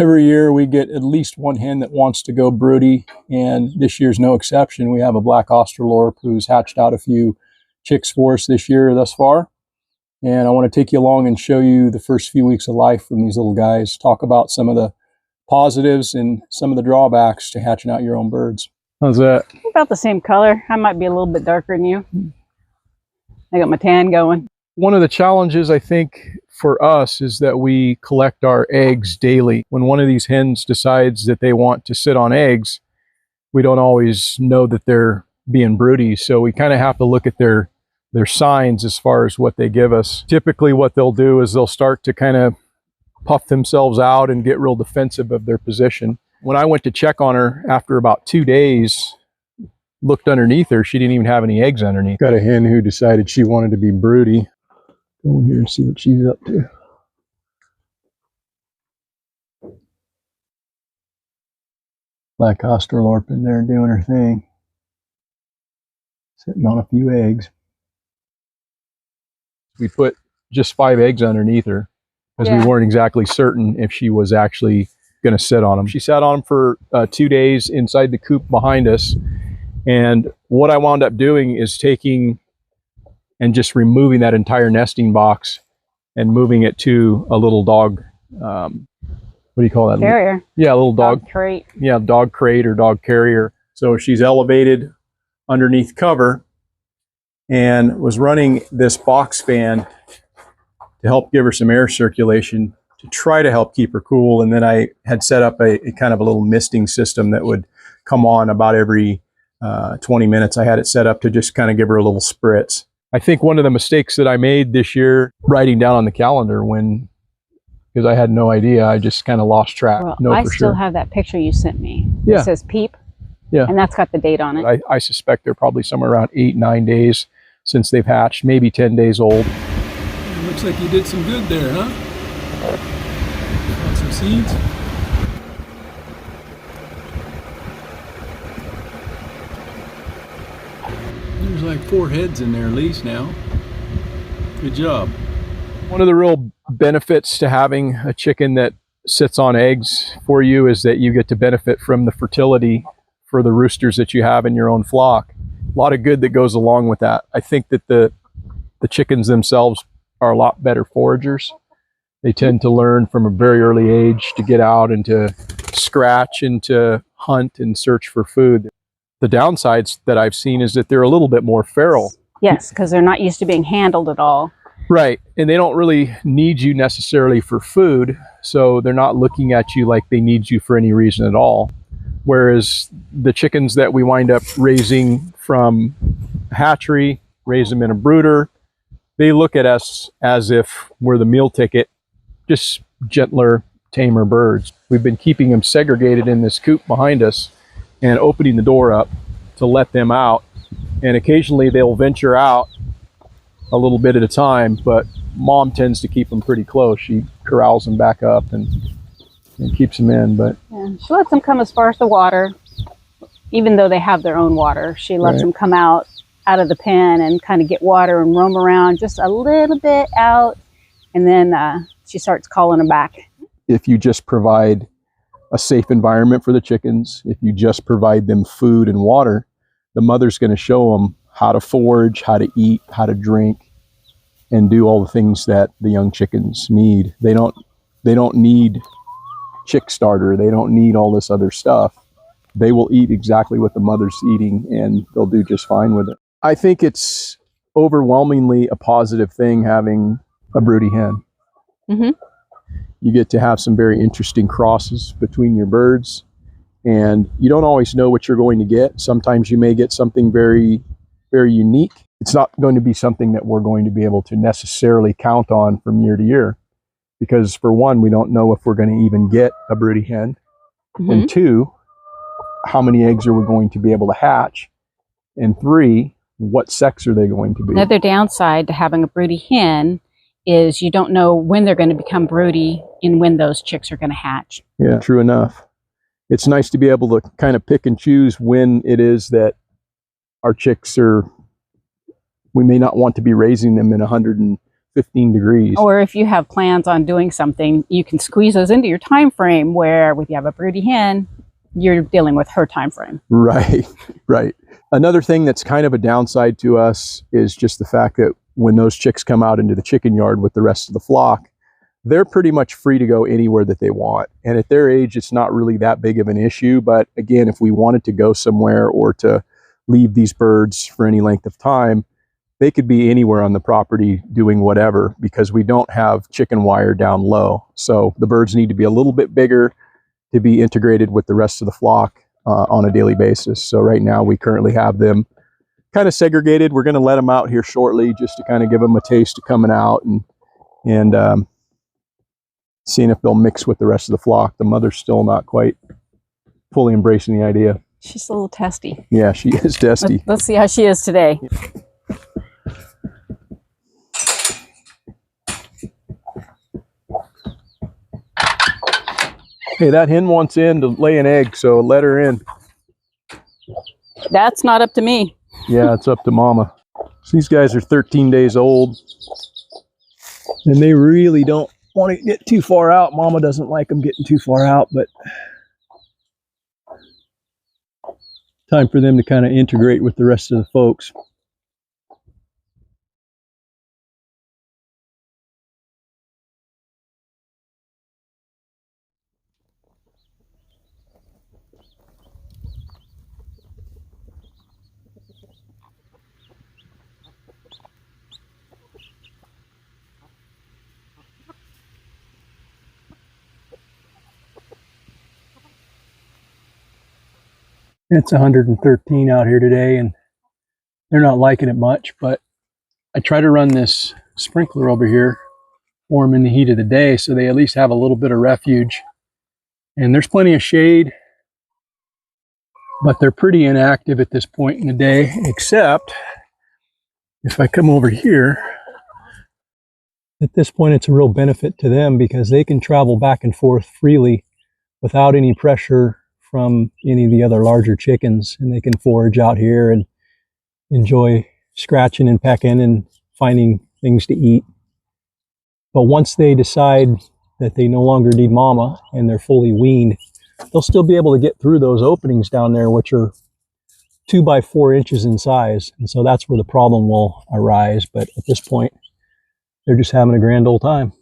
Every year we get at least one hen that wants to go broody, and this year's no exception. We have a black Australorp who's hatched out a few chicks for us this year thus far. And I want to take you along and show you the first few weeks of life from these little guys, talk about some of the positives and some of the drawbacks to hatching out your own birds. How's that? About the same color. I might be a little bit darker than you. I got my tan going. One of the challenges, I think, for us is that we collect our eggs daily. When one of these hens decides that they want to sit on eggs, we don't always know that they're being broody. So we kind of have to look at their signs as far as what they give us. Typically what they'll do is they'll start to kind of puff themselves out and get real defensive of their position. When I went to check on her after about 2 days, looked underneath her, she didn't even have any eggs underneath. Got a hen who decided she wanted to be broody. Go in here and see what she's up to. Black Australorp in there doing her thing. Sitting on a few eggs. We put just 5 eggs underneath her because we weren't exactly certain if she was actually going to sit on them. She sat on them for 2 days inside the coop behind us. And what I wound up doing is taking and just removing that entire nesting box and moving it to a little dog, what do you call that? Carrier. Yeah, a little dog crate. Yeah, dog crate or dog carrier. So she's elevated underneath cover and was running this box fan to help give her some air circulation to try to help keep her cool. And then I had set up a kind of a little misting system that would come on about every 20 minutes. I had it set up to just kind of give her a little spritz. I think one of the mistakes that I made this year, writing down on the calendar because I had no idea, I just kind of lost track. Well, I still have that picture you sent me. Yeah. It says Peep. Yeah. And that's got the date on it. I suspect they're probably somewhere around 8-9 days since they've hatched, maybe 10 days old. Looks like you did some good there, huh? Got some seeds. There's like 4 heads in there at least now. Good job. One of the real benefits to having a chicken that sits on eggs for you is that you get to benefit from the fertility for the roosters that you have in your own flock. A lot of good that goes along with that. I think that the chickens themselves are a lot better foragers. They tend to learn from a very early age to get out and to scratch and to hunt and search for food. The downsides that I've seen is that they're a little bit more feral. Yes, because they're not used to being handled at all. Right, and they don't really need you necessarily for food, so they're not looking at you like they need you for any reason at all. Whereas the chickens that we wind up raising from a hatchery, raise them in a brooder, they look at us as if we're the meal ticket, just gentler, tamer birds. We've been keeping them segregated in this coop behind us and opening the door up to let them out. And occasionally they'll venture out a little bit at a time, but mom tends to keep them pretty close. She corrals them back up and keeps them in. But yeah, she lets them come as far as the water, even though they have their own water. She lets them come out of the pen and kind of get water and roam around just a little bit out, and then she starts calling them back. If you just provide a safe environment for the chickens, if you just provide them food and water, the mother's going to show them how to forage, how to eat, how to drink, and do all the things that the young chickens need. They don't need chick starter. They don't need all this other stuff. They will eat exactly what the mother's eating, and they'll do just fine with it. I think it's overwhelmingly a positive thing having a broody hen. Mm-hmm. You get to have some very interesting crosses between your birds, and you don't always know what you're going to get. Sometimes you may get something very, very unique. It's not going to be something that we're going to be able to necessarily count on from year to year, because for one, we don't know if we're going to even get a broody hen, and two, how many eggs are we going to be able to hatch, and three, what sex are they going to be? Another downside to having a broody hen is you don't know when they're going to become broody and when those chicks are going to hatch. Yeah, true enough. It's nice to be able to kind of pick and choose when it is that our chicks are, we may not want to be raising them in 130 15 degrees. Or if you have plans on doing something, you can squeeze those into your time frame, where if you have a broody hen, you're dealing with her time frame. Right, right. Another thing that's kind of a downside to us is just the fact that when those chicks come out into the chicken yard with the rest of the flock, they're pretty much free to go anywhere that they want. And at their age, it's not really that big of an issue. But again, if we wanted to go somewhere or to leave these birds for any length of time, they could be anywhere on the property doing whatever, because we don't have chicken wire down low. So the birds need to be a little bit bigger to be integrated with the rest of the flock on a daily basis. So right now we currently have them kind of segregated. We're going to let them out here shortly just to kind of give them a taste of coming out and seeing if they'll mix with the rest of the flock. The mother's still not quite fully embracing the idea. She's a little testy. Yeah, she is testy. Let's see how she is today. Hey, that hen wants in to lay an egg, so let her in. That's not up to me. Yeah, it's up to mama. So these guys are 13 days old, and they really don't want to get too far out. Mama doesn't like them getting too far out, but time for them to kind of integrate with the rest of the folks. It's 113 out here today, and they're not liking it much, but I try to run this sprinkler over here for them in the heat of the day so they at least have a little bit of refuge. And there's plenty of shade, but they're pretty inactive at this point in the day, except if I come over here, at this point it's a real benefit to them because they can travel back and forth freely without any pressure from any of the other larger chickens, and they can forage out here and enjoy scratching and pecking and finding things to eat. But once they decide that they no longer need mama and they're fully weaned, they'll still be able to get through those openings down there, which are 2 by 4 inches in size. And so that's where the problem will arise. But at this point, they're just having a grand old time.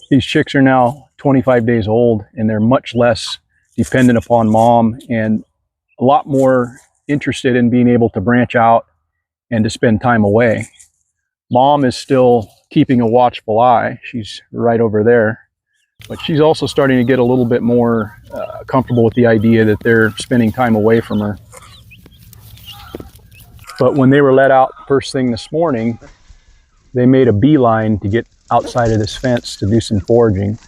These chicks are now 25 days old, and they're much less dependent upon mom and a lot more interested in being able to branch out and to spend time away. Mom is still keeping a watchful eye. She's right over there, but she's also starting to get a little bit more comfortable with the idea that they're spending time away from her. But when they were let out first thing this morning, they made a beeline to get outside of this fence to do some foraging.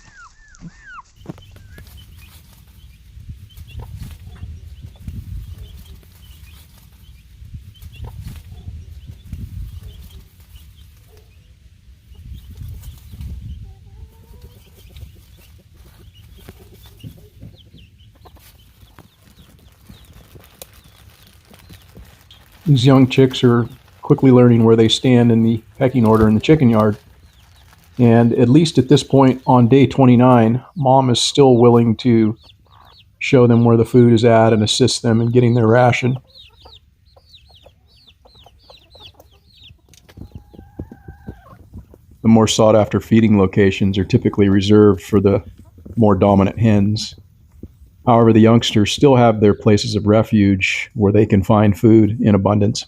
These young chicks are quickly learning where they stand in the pecking order in the chicken yard. And at least at this point on day 29, mom is still willing to show them where the food is at and assist them in getting their ration. The more sought after feeding locations are typically reserved for the more dominant hens. However, the youngsters still have their places of refuge where they can find food in abundance.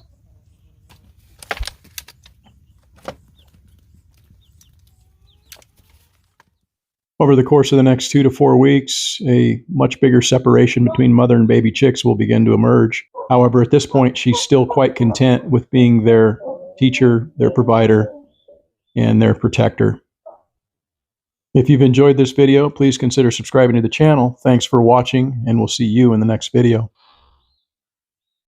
Over the course of the next 2 to 4 weeks, a much bigger separation between mother and baby chicks will begin to emerge. However, at this point, she's still quite content with being their teacher, their provider, and their protector. If you've enjoyed this video, please consider subscribing to the channel. Thanks for watching, and we'll see you in the next video.